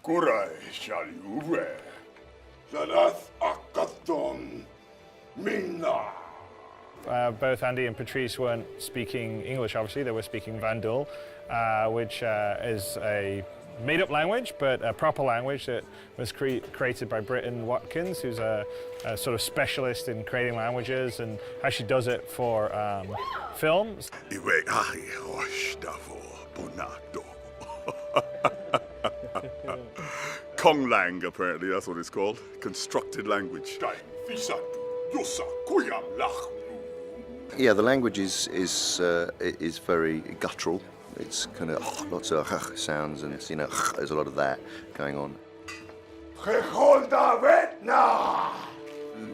Kurai Shalyuve. Zanath Akaton Minna. Both Andy and Patrice weren't speaking English, obviously. They were speaking Vandal, which is a made-up language, but a proper language that was created by Britton Watkins, who's a sort of specialist in creating languages and actually does it for films. Konglang, apparently, that's what it's called. Constructed language. Yeah, the language is very guttural. It's kind of lots of sounds, and it's, there's a lot of that going on.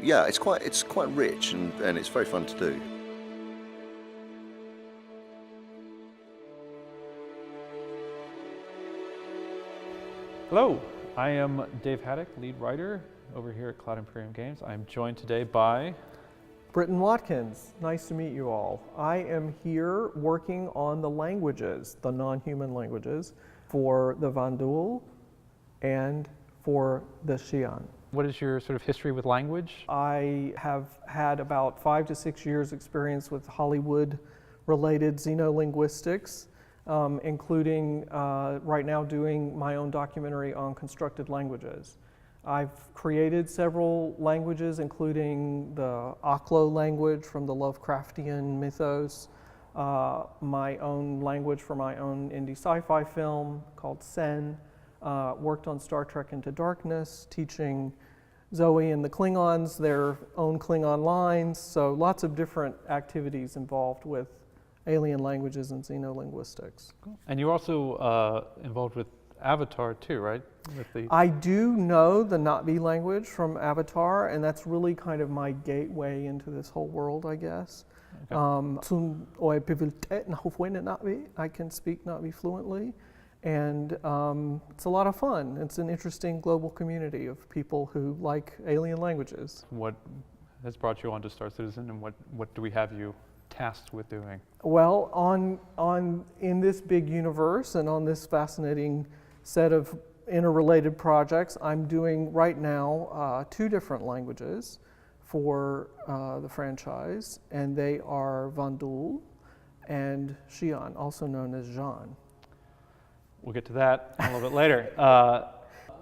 Yeah, it's quite rich and it's very fun to do. Hello, I am Dave Haddock, lead writer over here at Cloud Imperium Games. I'm joined today by Britton Watkins. Nice to meet you all. I am here working on the languages, the non-human languages, for the Vandal and for the Xi'an. What is your sort of history with language? I have had about 5 to 6 years experience with Hollywood-related xenolinguistics, including right now doing my own documentary on constructed languages. I've created several languages, including the Aklo language from the Lovecraftian mythos, my own language for my own indie sci-fi film called Sen, worked on Star Trek Into Darkness, teaching Zoe and the Klingons their own Klingon lines, so lots of different activities involved with alien languages and xenolinguistics. Cool. And you're also involved with Avatar too, right? I do know the Na'vi language from Avatar, and that's really kind of my gateway into this whole world, I guess. I can speak Na'vi fluently, and it's a lot of fun. It's an interesting global community of people who like alien languages. What has brought you onto Star Citizen, and what do we have you tasked with doing? Well, in this big universe and on this fascinating set of interrelated projects, I'm doing right now 2 different languages for the franchise, and they are Vandal and Xi'an, also known as Zhan. We'll get to that a little bit later.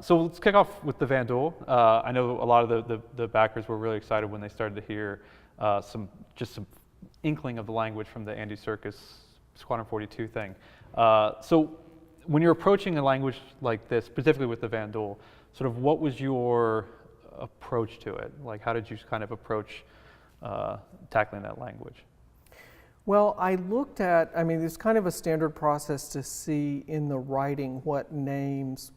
So let's kick off with the Vandal. I know a lot of the backers were really excited when they started to hear some inkling of the language from the Andy Serkis Squadron 42 thing. So when you're approaching a language like this, specifically with the Vandal, sort of what was your approach to it? Like, how did you kind of approach tackling that language? Well, I looked at, there's kind of a standard process to see in the writing what names,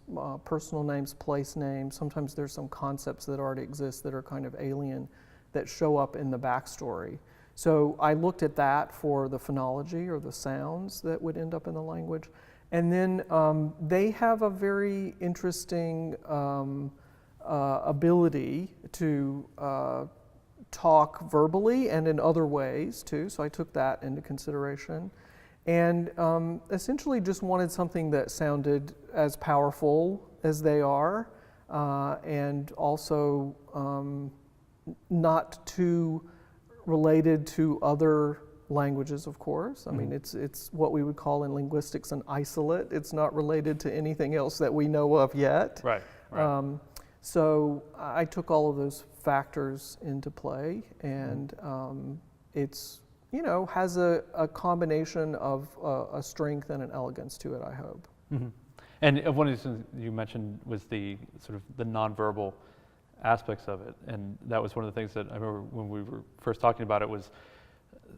personal names, place names, sometimes there's some concepts that already exist that are kind of alien that show up in the backstory. So I looked at that for the phonology or the sounds that would end up in the language. And then they have a very interesting ability to talk verbally and in other ways too, so I took that into consideration. And essentially just wanted something that sounded as powerful as they are, and also not too related to other languages, of course. It's what we would. In linguistics an isolate. It's not related to anything else that we know of yet. Right. So I took all of those factors into play, and it's, has a combination of a strength and an elegance to it, I hope. Mm-hmm. And one of the things you mentioned was the sort of the nonverbal aspects of it, and that was one of the things that I remember when we were first talking about it was,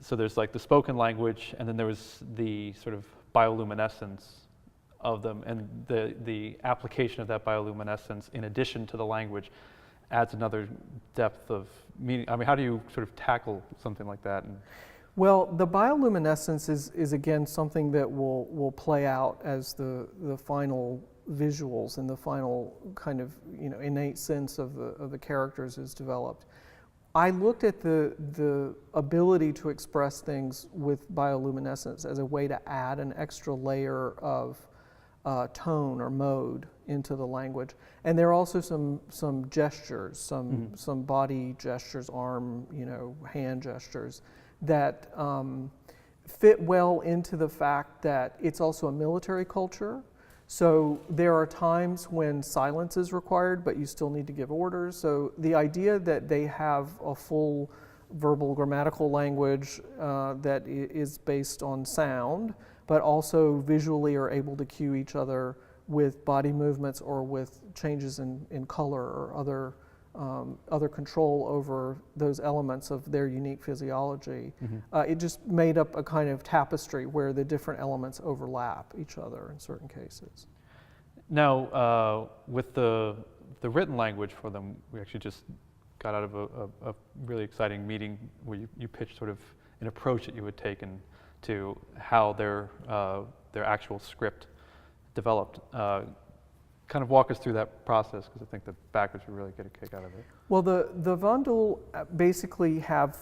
so there's like the spoken language, and then there was the sort of bioluminescence of them, and the application of that bioluminescence in addition to the language adds another depth of meaning. How do you sort of tackle something like that? Well, the bioluminescence is again something that will play out as the final visuals and the final kind of innate sense of the characters is developed. I looked at the ability to express things with bioluminescence as a way to add an extra layer of tone or mode into the language. And there are also some gestures, some body gestures, arm, hand gestures that fit well into the fact that it's also a military culture. So there are times when silence is required, but you still need to give orders. So the idea that they have a full verbal grammatical language that is based on sound, but also visually are able to cue each other with body movements or with changes in color or other control over those elements of their unique physiology. It just made up a kind of tapestry where the different elements overlap each other in certain cases. Now, with the written language for them, we actually just got out of a really exciting meeting where you pitched sort of an approach that you had taken to how their actual script developed. Kind of walk us through that process, because I think the backers would really get a kick out of it. Well, the Vandal basically have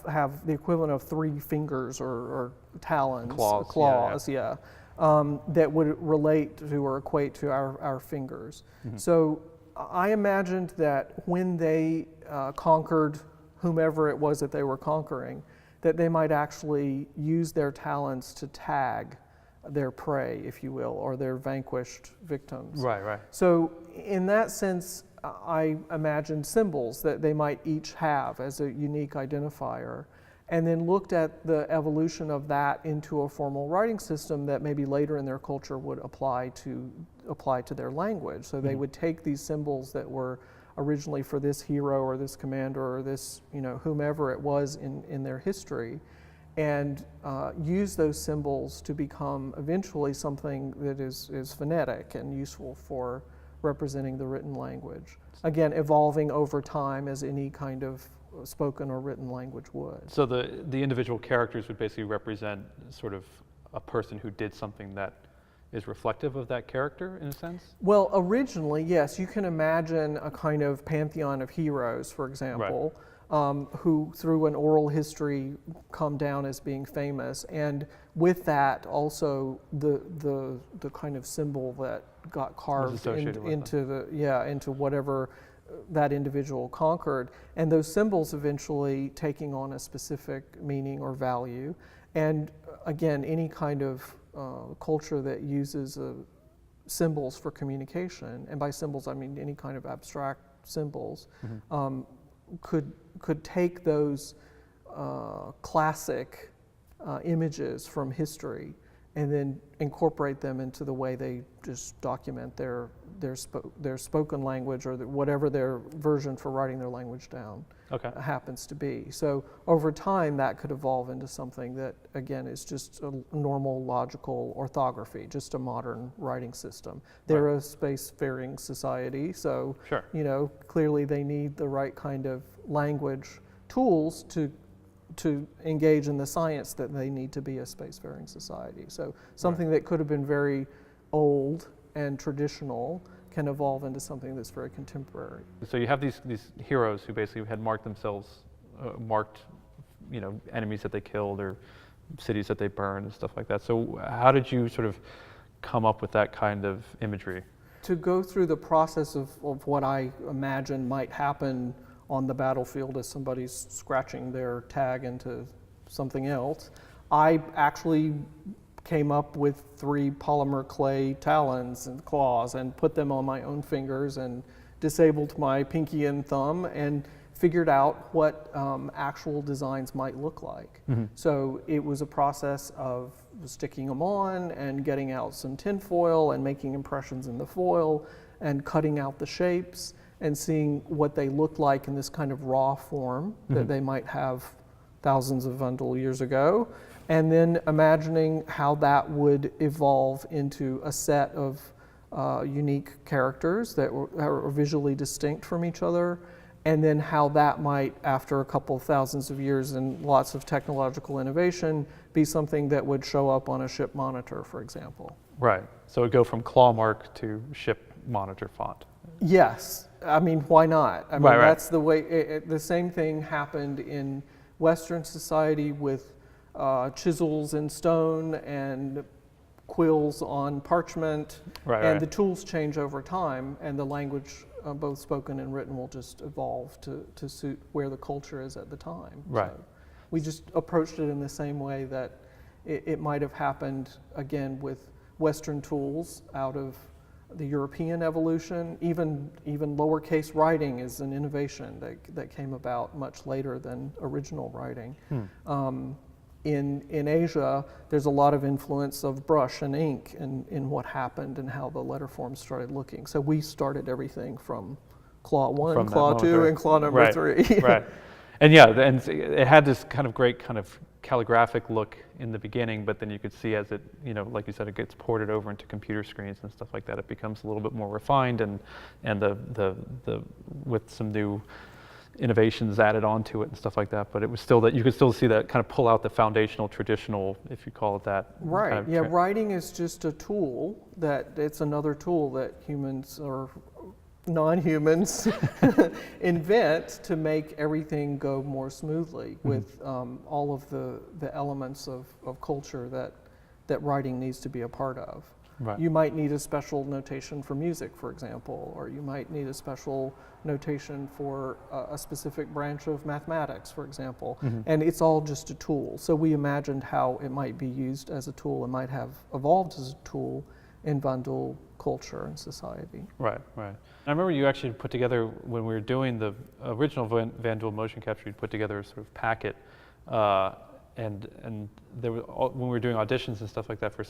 the equivalent of 3 fingers or talons, claws, that would relate to or equate to our fingers. So I imagined that when they conquered whomever it was that they were conquering, that they might actually use their talons to tag their prey, if you will, or their vanquished victims. Right. So in that sense, I imagined symbols that they might each have as a unique identifier, and then looked at the evolution of that into a formal writing system that maybe later in their culture would apply to their language. So they would take these symbols that were originally for this hero or this commander or this, whomever it was in their history, and use those symbols to become eventually something that is phonetic and useful for representing the written language. Again, evolving over time as any kind of spoken or written language would. So the individual characters would basically represent sort of a person who did something that is reflective of that character, in a sense? Well, originally, yes. You can imagine a kind of pantheon of heroes, for example, who through an oral history come down as being famous, and with that also the kind of symbol that got carved into whatever that individual conquered, and those symbols eventually taking on a specific meaning or value. And again, any kind of culture that uses symbols for communication, and by symbols I mean any kind of abstract symbols, could take those classic images from history and then incorporate them into the way they just document their spoken language, or whatever their version for writing their language down happens to be. So over time that could evolve into something that again is just a normal logical orthography, just a modern writing system. They're a spacefaring society, so clearly they need the right kind of language tools to engage in the science that they need to be a spacefaring society. So something that could have been very old and traditional can evolve into something that's very contemporary. So you have these heroes who basically had marked themselves, enemies that they killed or cities that they burned and stuff like that. So how did you sort of come up with that kind of imagery? To go through the process of what I imagine might happen on the battlefield as somebody's scratching their tag into something else, I actually came up with 3 polymer clay talons and claws and put them on my own fingers and disabled my pinky and thumb and figured out what actual designs might look like. So it was a process of sticking them on and getting out some tin foil and making impressions in the foil and cutting out the shapes and seeing what they looked like in this kind of raw form that they might have thousands of Vandal years ago, and then imagining how that would evolve into a set of unique characters that are visually distinct from each other, and then how that might, after a couple of thousands of years and lots of technological innovation, be something that would show up on a ship monitor, for example. Right, so it would go from claw mark to ship monitor font. Yes, I mean, why not? I mean, that's the way, the same thing happened in Western society with chisels in stone and quills on parchment, Right, and right. the tools change over time, and the language, both spoken and written, will just evolve to suit where the culture is at the time. Right. So we just approached it in the same way that it might have happened, again, with Western tools out of the European evolution. Even lowercase writing is an innovation that came about much later than original writing. In Asia, there's a lot of influence of brush and ink in what happened and how the letter forms started looking. So we started everything from claw 1, From that claw moment 2, there. and claw number Right, 3. right. And yeah, and it had this kind of great kind of calligraphic look in the beginning, but then you could see as it, you know, like you said, it gets ported over into computer screens and stuff like that, it becomes a little bit more refined, and the with some new innovations added onto it and stuff like that. But it was still that you could still see that kind of pull out the foundational traditional, if you call it that. Right. Kind of Yeah. Writing is just a tool it's another tool that humans or non-humans invent to make everything go more smoothly with all of the elements of culture that writing needs to be a part of. Right. You might need a special notation for music, for example, or you might need a special notation for a specific branch of mathematics, for example. And it's all just a tool. So we imagined how it might be used as a tool and might have evolved as a tool in Vandal culture and society. Right, right. I remember you actually put together, when we were doing the original Vandal motion capture, you put together a sort of packet, and there were, when we were doing auditions and stuff like that for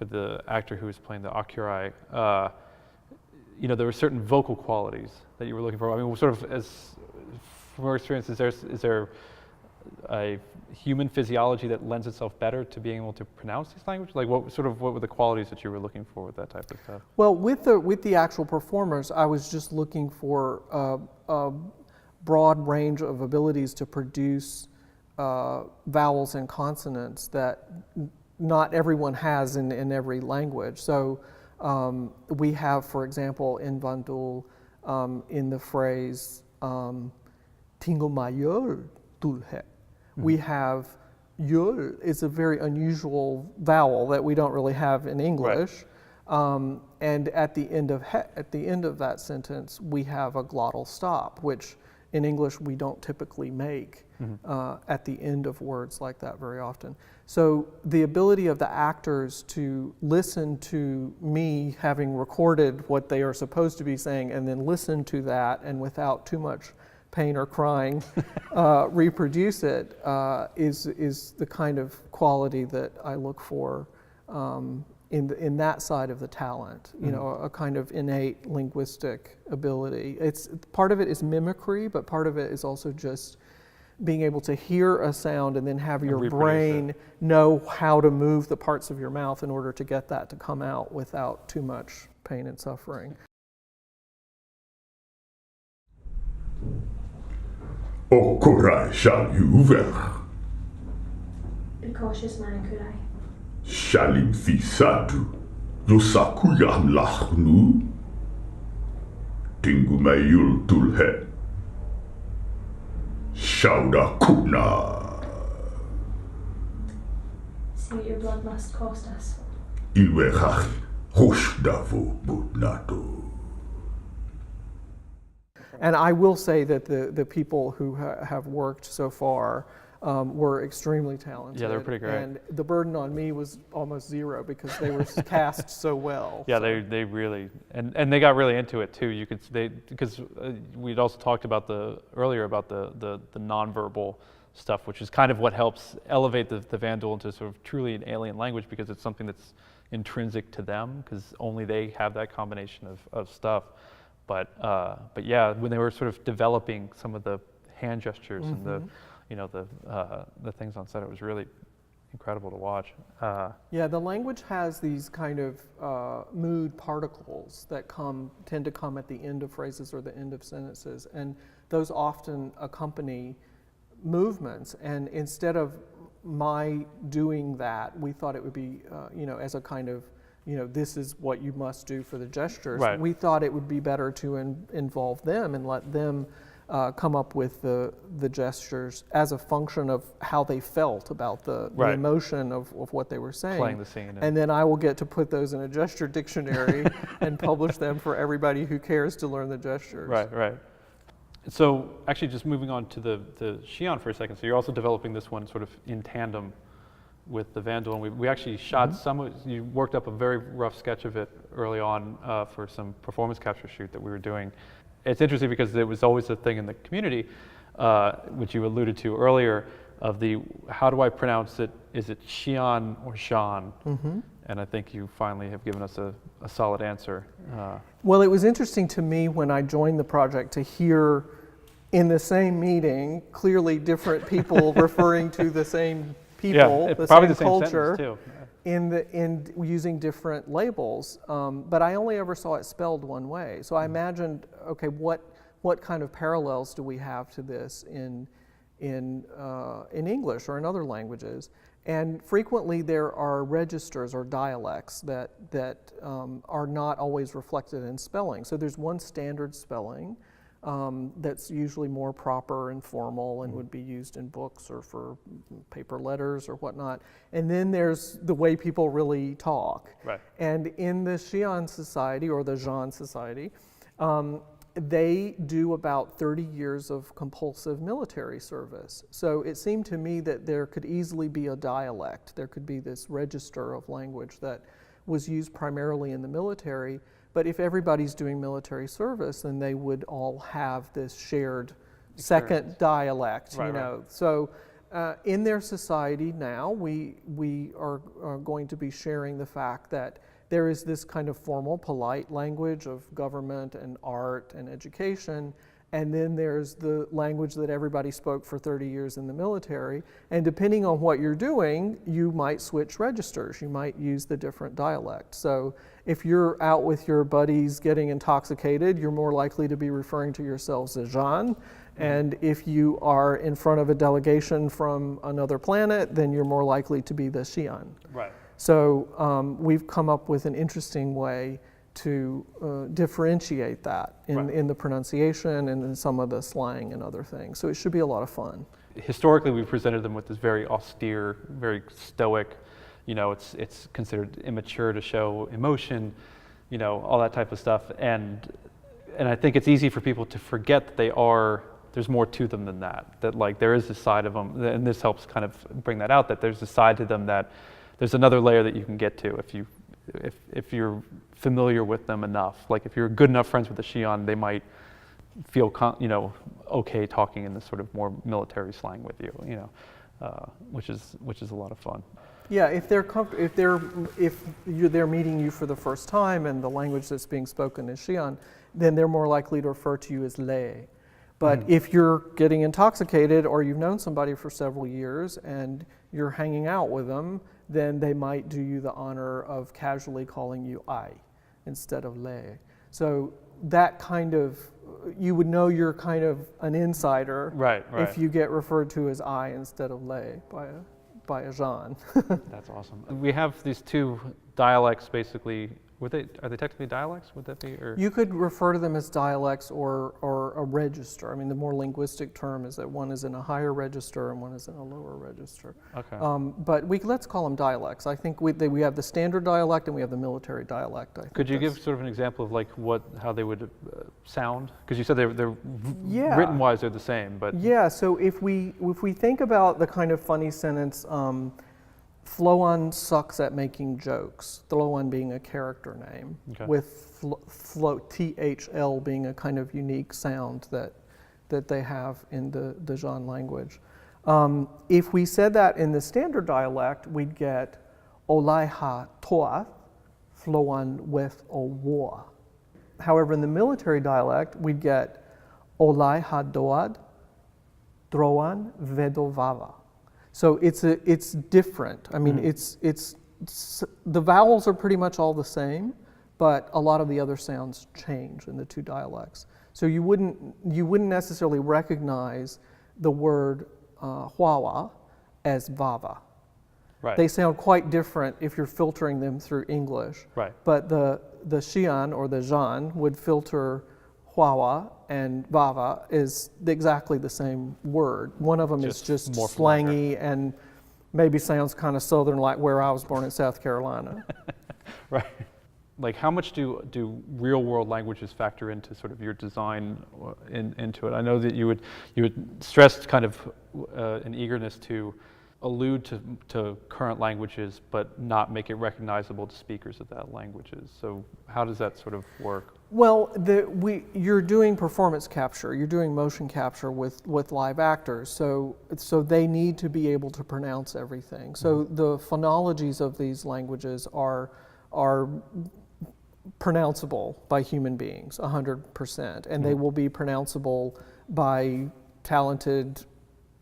the actor who was playing the Akurai, you know, there were certain vocal qualities that you were looking for. I mean, sort of as from our experience, is there a human physiology that lends itself better to being able to pronounce these languages? Like what were the qualities that you were looking for with that type of stuff? Well, with the actual performers, I was just looking for a broad range of abilities to produce vowels and consonants that not everyone has in every language. So we have, for example, in Vandal, in the phrase "Tingo mayor dulhe," we have yul. It's a very unusual vowel that we don't really have in English. Right. And at the end of that sentence, we have a glottal stop, which in English we don't typically make at the end of words like that very often. So the ability of the actors to listen to me having recorded what they are supposed to be saying and then listen to that and without too much pain or crying reproduce it is the kind of quality that I look for in that side of the talent, you know, a kind of innate linguistic ability. It's part of it is mimicry, but part of it is also just being able to hear a sound and then have your brain know how to move the parts of your mouth in order to get that to come out without too much pain and suffering. O Kurai shall you ver. Cautious man Kurai. Shalim fisatu. Yosakuyam lachnu. Tingu mayul tulhet. Shauda kuna. See what your blood must cost us. Ilwechach hoshdavo budnato. And I will say that the people who have worked so far were extremely talented. Yeah, they're pretty great. And the burden on me was almost zero because they were cast so well. Yeah, so. they really, and they got really into it too. You could, because we'd also talked about earlier about the nonverbal stuff, which is kind of what helps elevate the Vandal into sort of truly an alien language, because it's something that's intrinsic to them, because only they have that combination of stuff. But yeah, when they were sort of developing some of the hand gestures and the, you know, the things on set, it was really incredible to watch. Yeah, the language has these kind of mood particles that tend to come at the end of phrases or the end of sentences, and those often accompany movements. And instead of my doing that, we thought it would be, you know, as a kind of, you know, this is what you must do for the gestures. Right. We thought it would be better to involve them and let them come up with the gestures as a function of how they felt about the Right. emotion of what they were saying. Playing the scene. And then I will get to put those in a gesture dictionary and publish them for everybody who cares to learn the gestures. Right, right. So actually just moving on to the Xi'an for a second. So you're also developing this one sort of in tandem with the Vandal. And we actually shot you worked up a very rough sketch of it early on for some performance capture shoot that we were doing. It's interesting because there was always a thing in the community, which you alluded to earlier, of the how do I pronounce it? Is it Xi'an or Shan? And I think you finally have given us a solid answer. Well, it was interesting to me when I joined the project to hear in the same meeting clearly different people referring to the same people, yeah, the probably same the same culture, sentence too. in using different labels. But I only ever saw it spelled one way. So I imagined, okay, what kind of parallels do we have to this in English or in other languages? And frequently there are registers or dialects that are not always reflected in spelling. So there's one standard spelling that's usually more proper and formal and would be used in books or for paper letters or whatnot. And then there's the way people really talk. Right. And in the Xi'an society or the Zhan society, they do about 30 years of compulsive military service. So it seemed to me that there could easily be a dialect. There could be this register of language that was used primarily in the military. But if everybody's doing military service, then they would all have this shared second dialect, Right, you know. right. So in their society now, we are going to be sharing the fact that there is this kind of formal, polite language of government and art and education, and then there's the language that everybody spoke for 30 years in the military, and depending on what you're doing, you might switch registers, you might use the different dialect. So if you're out with your buddies getting intoxicated, you're more likely to be referring to yourselves as Zhan, and if you are in front of a delegation from another planet, then you're more likely to be the Xi'an. Right. So we've come up with an interesting way to differentiate that in the pronunciation and in some of the slang and other things. So it should be a lot of fun. Historically, we presented them with this very austere, very stoic, you know, it's considered immature to show emotion, you know, all that type of stuff. And I think it's easy for people to forget that there's more to them than that. That like there is a side of them, and this helps kind of bring that out, that there's a side to them that there's another layer that you can get to if you're familiar with them enough. Like if you're good enough friends with the Xi'an, they might feel okay talking in this sort of more military slang with you, you know, which is a lot of fun. Yeah, if they're meeting you for the first time and the language that's being spoken is Xi'an, then they're more likely to refer to you as Lei. But if you're getting intoxicated or you've known somebody for several years and you're hanging out with them, then they might do you the honor of casually calling you I instead of Lei. So that kind of, you would know you're kind of an insider Right. if you get referred to as I instead of Lei by a Zhan. That's awesome. We have these two dialects basically. Are they technically dialects? Would that be? Or? You could refer to them as dialects or a register. I mean, the more linguistic term is that one is in a higher register and one is in a lower register. Okay. But let's call them dialects. I think we have the standard dialect and we have the military dialect. Could you give sort of an example of like how they would sound? Because you said they're Yeah. written-wise they're the same, but Yeah. So if we think about the kind of funny sentence. Floan sucks at making jokes, Floan being a character name, Okay. with THL being a kind of unique sound that they have in the Zhan language. If we said that in the standard dialect, we'd get Olai ha toath, Floan with o war. However, in the military dialect, we'd get Olai ha doad, Droan vedovava. So it's different. I mean, it's the vowels are pretty much all the same, but a lot of the other sounds change in the two dialects. So you wouldn't necessarily recognize the word huawa as vava. right. They sound quite different if you're filtering them through English. Right. But the Xi'an or the Zhan would filter Huawa and Vava is exactly the same word. One of them is just more slangy and maybe sounds kind of southern, like where I was born in South Carolina. Right. Like, how much do real world languages factor into sort of your design into it? I know that you would stress kind of an eagerness to allude to current languages, but not make it recognizable to speakers of that languages. So how does that sort of work? Well, you're doing performance capture, you're doing motion capture with live actors, so they need to be able to pronounce everything. So the phonologies of these languages are pronounceable by human beings, 100%, and they will be pronounceable by talented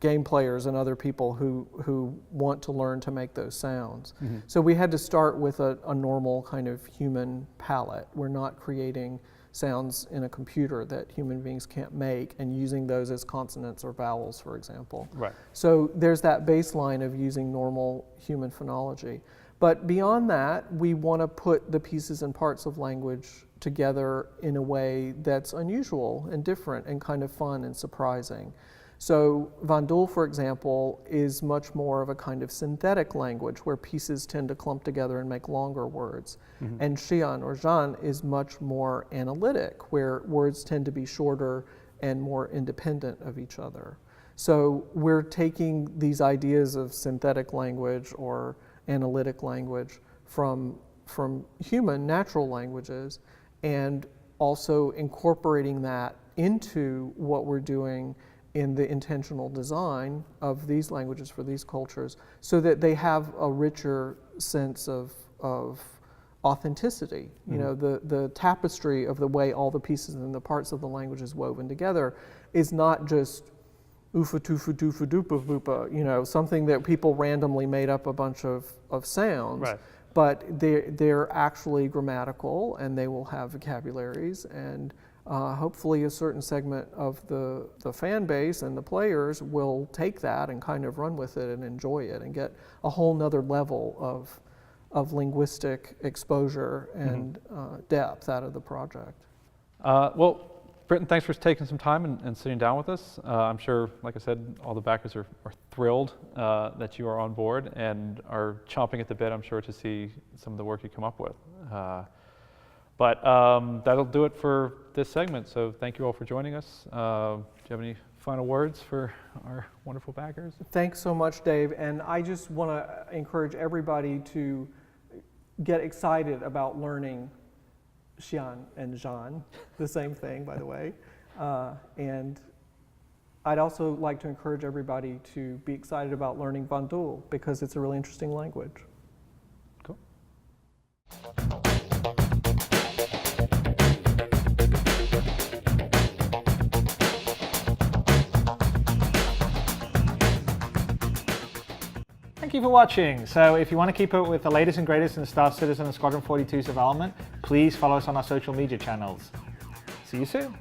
game players and other people who want to learn to make those sounds. So we had to start with a normal kind of human palette. We're not creating sounds in a computer that human beings can't make and using those as consonants or vowels, for example. Right. So there's that baseline of using normal human phonology. But beyond that, we want to put the pieces and parts of language together in a way that's unusual and different and kind of fun and surprising. So Vandul, for example, is much more of a kind of synthetic language where pieces tend to clump together and make longer words. And Xi'an or Zhan is much more analytic, where words tend to be shorter and more independent of each other. So we're taking these ideas of synthetic language or analytic language from human natural languages and also incorporating that into what we're doing in the intentional design of these languages for these cultures so that they have a richer sense of authenticity. You know, the tapestry of the way all the pieces and the parts of the language is woven together is not just oofa toofa doofa doopa boopa, you know, something that people randomly made up a bunch of sounds. Right. But they're actually grammatical and they will have vocabularies and hopefully a certain segment of the fan base and the players will take that and kind of run with it and enjoy it and get a whole nother level of linguistic exposure and depth out of the project. Well, Britton, thanks for taking some time and sitting down with us. I'm sure, like I said, all the backers are thrilled that you are on board and are chomping at the bit, I'm sure, to see some of the work you come up with. But that'll do it for this segment. So thank you all for joining us. Do you have any final words for our wonderful backers? Thanks so much, Dave. And I just want to encourage everybody to get excited about learning Xi'an and Zhan, the same thing, by the way. And I'd also like to encourage everybody to be excited about learning Vandul because it's a really interesting language. Cool. Thank you for watching. So if you want to keep up with the latest and greatest in Star Citizen and Squadron 42's development, please follow us on our social media channels. See you soon.